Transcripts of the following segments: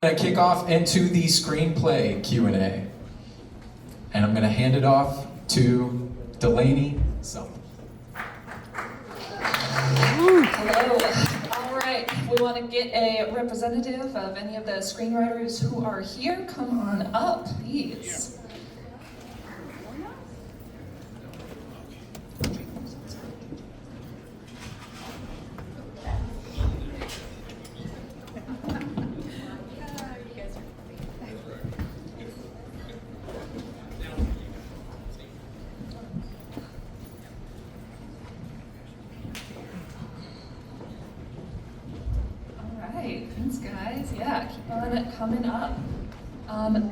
Going to kick off into the screenplay Q&A. And I'm going to hand it off to Delaney. Hello. All right. We want to get a representative of any of the screenwriters who are here. Come on up, please. Thanks, guys. Yeah, keep on coming up.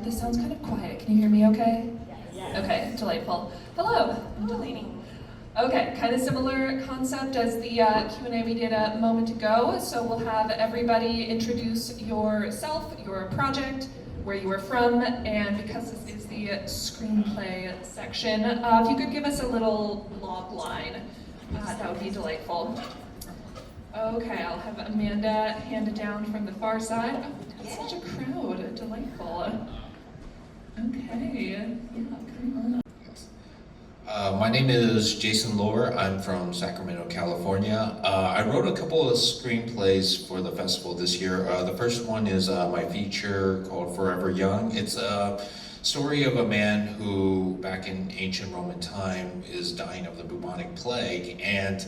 This sounds kind of quiet. Can you hear me okay? Yeah. Okay, delightful. Hello, I'm Delaney. Okay, kind of similar concept as the Q&A we did a moment ago. So we'll have everybody introduce yourself, your project, where you are from, and because this is the screenplay section, if you could give us a little log line, that would be delightful. Okay, I'll have Amanda hand it down from the far side. Oh, such a crowd, delightful. Okay, yeah, come on. My name is Jason Lohr. I'm from Sacramento, California. I wrote a couple of screenplays for the festival this year. The first one is my feature called Forever Young. It's a story of a man who, back in ancient Roman time, is dying of the bubonic plague, and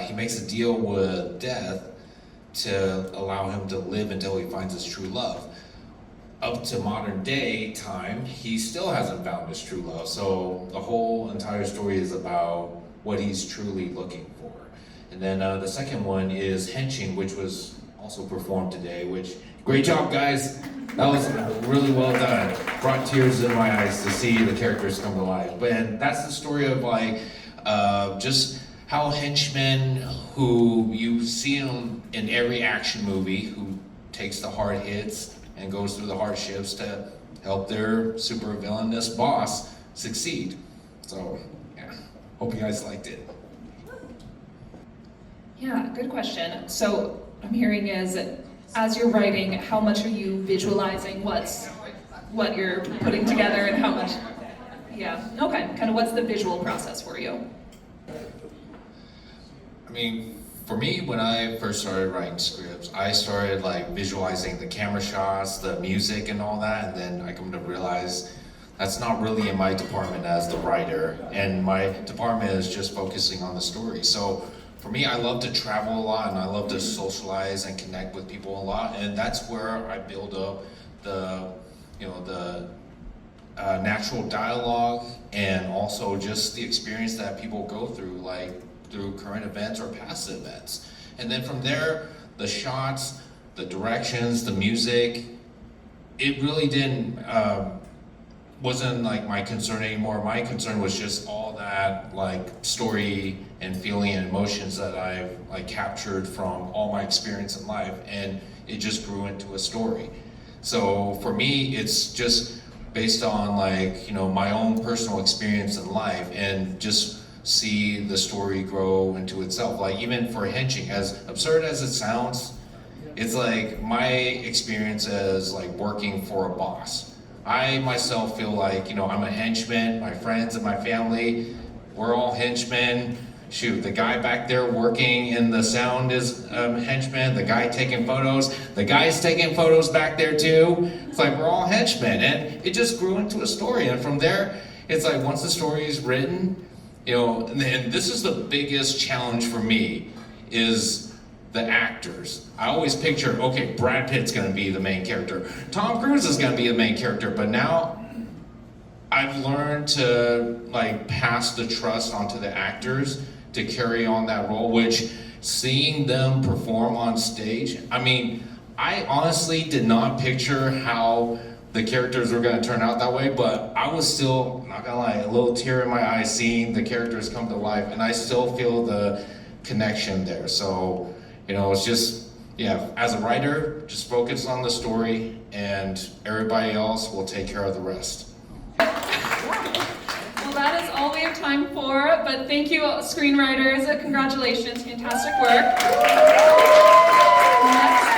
he makes a deal with death to allow him to live until he finds his true love. Up to modern day time, he still hasn't found his true love. So the whole entire story is about what he's truly looking for. And then the second one is Henching, which was also performed today, which, great job, guys. That was really well done. Brought tears in my eyes to see the characters come to life. And that's the story of just how henchmen who you see in every action movie, who takes the hard hits and goes through the hardships to help their super villainous boss succeed. So, yeah, hope you guys liked it. Yeah, good question. So what I'm hearing is, as you're writing, how much are you visualizing what you're putting together and how much? Yeah, okay, kind of what's the visual process for you? I mean, for me, when I first started writing scripts, I started visualizing the camera shots, the music and all that, and then I come to realize that's not really in my department as the writer, and my department is just focusing on the story. So for me, I love to travel a lot, and I love to socialize and connect with people a lot, and that's where I build up the natural dialogue and also just the experience that people go through, through current events or past events. And then from there, the shots, the directions, the music, it really wasn't my concern anymore. My concern was just all that story and feeling and emotions that I've captured from all my experience in life, and it just grew into a story. So for me, it's just based on my own personal experience in life, and just see the story grow into itself. Even for Henching, as absurd as it sounds, it's my experience as working for a boss. I myself feel I'm a henchman. My friends and my family, we're all henchmen. Shoot, the guy back there working in the sound is henchman. The guy taking photos, the guy's taking photos back there too. It's we're all henchmen, and it just grew into a story. And from there, it's once the story is written, and this is the biggest challenge for me, is the actors. I always picture, okay, Brad Pitt's gonna be the main character, Tom Cruise is gonna be the main character, but now I've learned to pass the trust onto the actors to carry on that role, which seeing them perform on stage, I mean, I honestly did not picture how the characters were going to turn out that way, but I was still, not gonna lie, a little tear in my eye seeing the characters come to life, and I still feel the connection there. So, it's just, yeah, as a writer, just focus on the story, and everybody else will take care of the rest. Well, that is all we have time for, but thank you, screenwriters. Congratulations, fantastic work. Next